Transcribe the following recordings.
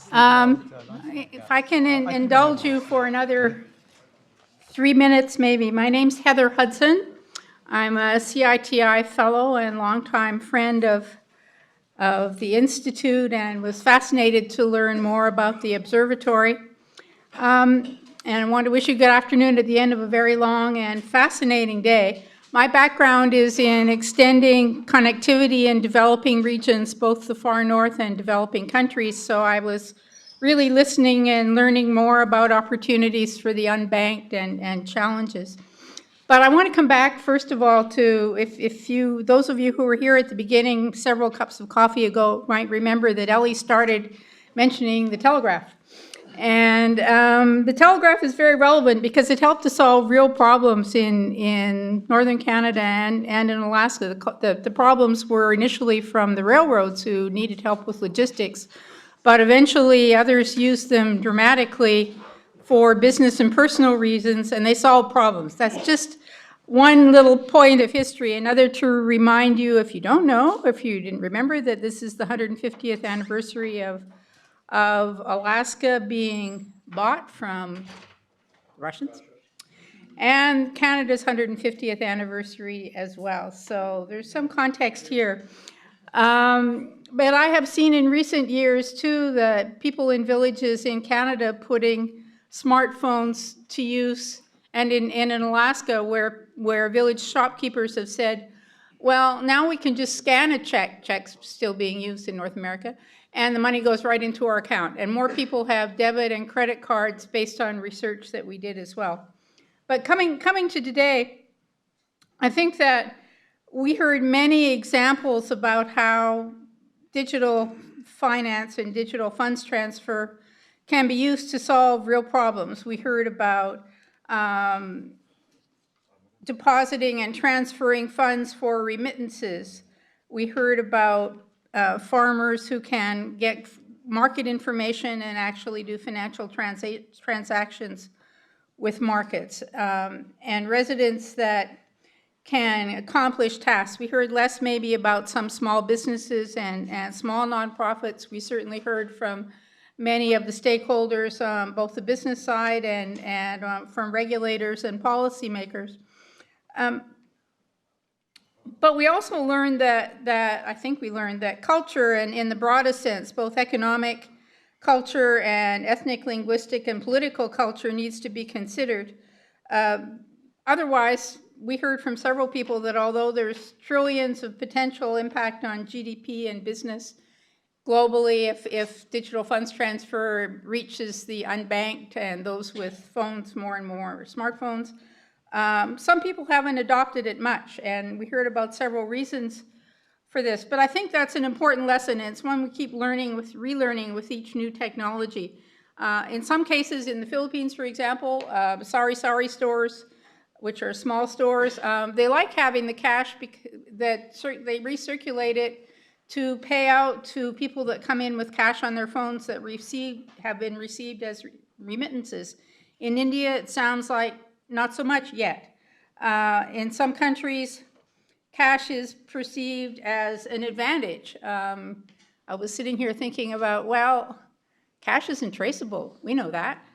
If I can indulge you for another 3 minutes, maybe. My name's Heather Hudson. I'm a CITI fellow and longtime friend of the Institute, and was fascinated to learn more about the observatory. And I want to wish you good afternoon at the end of a very long and fascinating day. My background is in extending connectivity in developing regions, both the far north and developing countries, so I was really listening and learning more about opportunities for the unbanked and challenges. But I want to come back, first of all, to those of you who were here at the beginning several cups of coffee ago might remember that Ellie started mentioning the telegraph. And the telegraph is very relevant because it helped to solve real problems in northern Canada and in Alaska. The problems were initially from the railroads who needed help with logistics, but eventually others used them dramatically for business and personal reasons, and they solved problems. That's just one little point of history. Another to remind you, if you don't know, if you didn't remember, that this is the 150th anniversary of Alaska being bought from Russians, and Canada's 150th anniversary as well. So there's some context here. But I have seen in recent years, too, that people in villages in Canada putting smartphones to use, and in Alaska, where village shopkeepers have said, well, now we can just scan a check, checks still being used in North America, and the money goes right into our account. And more people have debit and credit cards based on research that we did as well. But coming to today, I think that we heard many examples about how digital finance and digital funds transfer can be used to solve real problems. We heard about depositing and transferring funds for remittances. We heard about farmers who can get market information and actually do financial transactions with markets, and residents that can accomplish tasks. We heard less maybe about some small businesses and small nonprofits. We certainly heard from many of the stakeholders, both the business side and from regulators and policymakers. But we also learned I think we learned that culture, and in the broadest sense, both economic culture and ethnic, linguistic, and political culture needs to be considered. Otherwise, we heard from several people that although there's trillions of potential impact on GDP and business globally, if digital funds transfer reaches the unbanked and those with phones more and more, smartphones, some people haven't adopted it much, and we heard about several reasons for this. But I think that's an important lesson, and it's one we keep relearning with each new technology. In some cases, in the Philippines, for example, sari-sari stores, which are small stores, they like having the cash that they recirculate it to pay out to people that come in with cash on their phones that have been received as remittances. In India, it sounds like not so much yet. In some countries, cash is perceived as an advantage. I was sitting here thinking about, well, cash isn't traceable. We know that.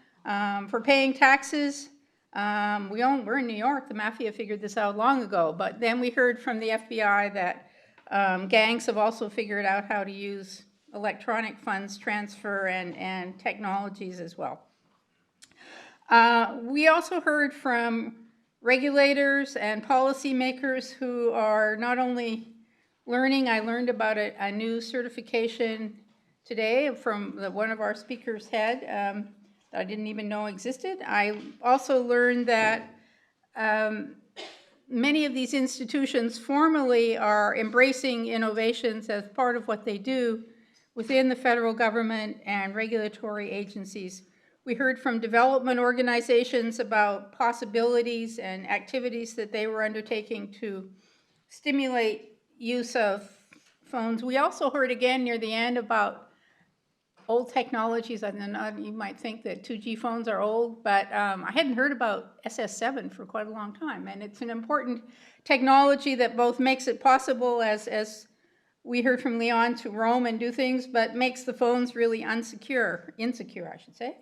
For paying taxes, we're in New York. The mafia figured this out long ago. But then we heard from the FBI that gangs have also figured out how to use electronic funds transfer and technologies as well. We also heard from regulators and policymakers who are not only learning. I learned about a new certification today from one of our speakers had that I didn't even know existed. I also learned that many of these institutions formally are embracing innovations as part of what they do within the federal government and regulatory agencies. We heard from development organizations about possibilities and activities that they were undertaking to stimulate use of phones. We also heard again near the end about old technologies. And you might think that 2G phones are old, but I hadn't heard about SS7 for quite a long time. And it's an important technology that both makes it possible, as we heard from Leon, to roam and do things, but makes the phones really insecure, I should say,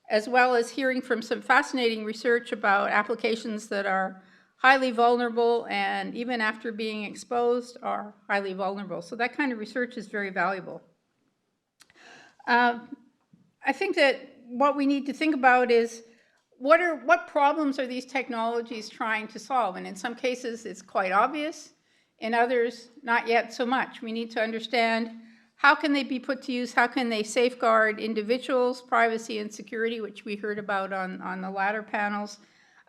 as well as hearing from some fascinating research about applications that are highly vulnerable and even after being exposed are highly vulnerable. So that kind of research is very valuable. I think that what we need to think about is what problems are these technologies trying to solve? And in some cases, it's quite obvious. In others, not yet so much. We need to understand how can they be put to use, how can they safeguard individuals' privacy and security, which we heard about on the latter panels,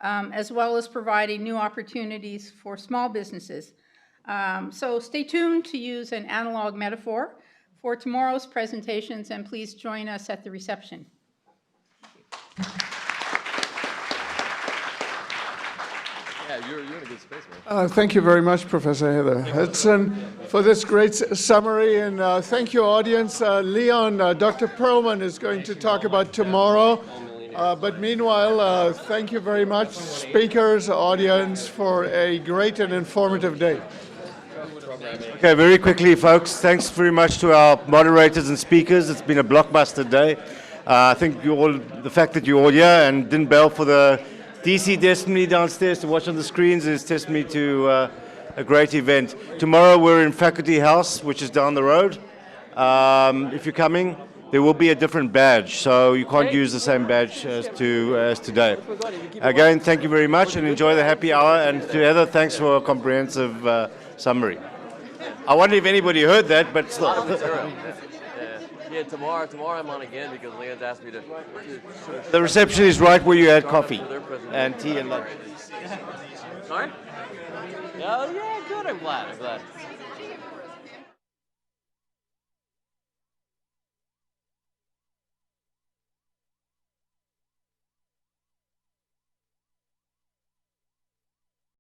as well as providing new opportunities for small businesses. So stay tuned to use an analog metaphor for tomorrow's presentations, and please join us at the reception. Yeah, you're in a good space, man. Thank you very much, Professor Heather Hudson, for this great summary, and thank you, audience. Leon, Dr. Perlman is going to talk about tomorrow, but meanwhile, thank you very much, speakers, audience, for a great and informative day. Okay, very quickly, folks, thanks very much to our moderators and speakers. It's been a blockbuster day. I think the fact that you're all here and didn't bail for the DC Destiny downstairs to watch on the screens is testimony to a great event. Tomorrow we're in Faculty House, which is down the road. If you're coming, there will be a different badge, so you can't use the same badge as today. Again, thank you very much and enjoy the happy hour. And to Heather, thanks for a comprehensive summary. I wonder if anybody heard that, but still. Yeah, tomorrow I'm on again because Leon's asked me to The reception is right where you had coffee and tea and lunch. Sorry? Oh, yeah, good. I'm glad.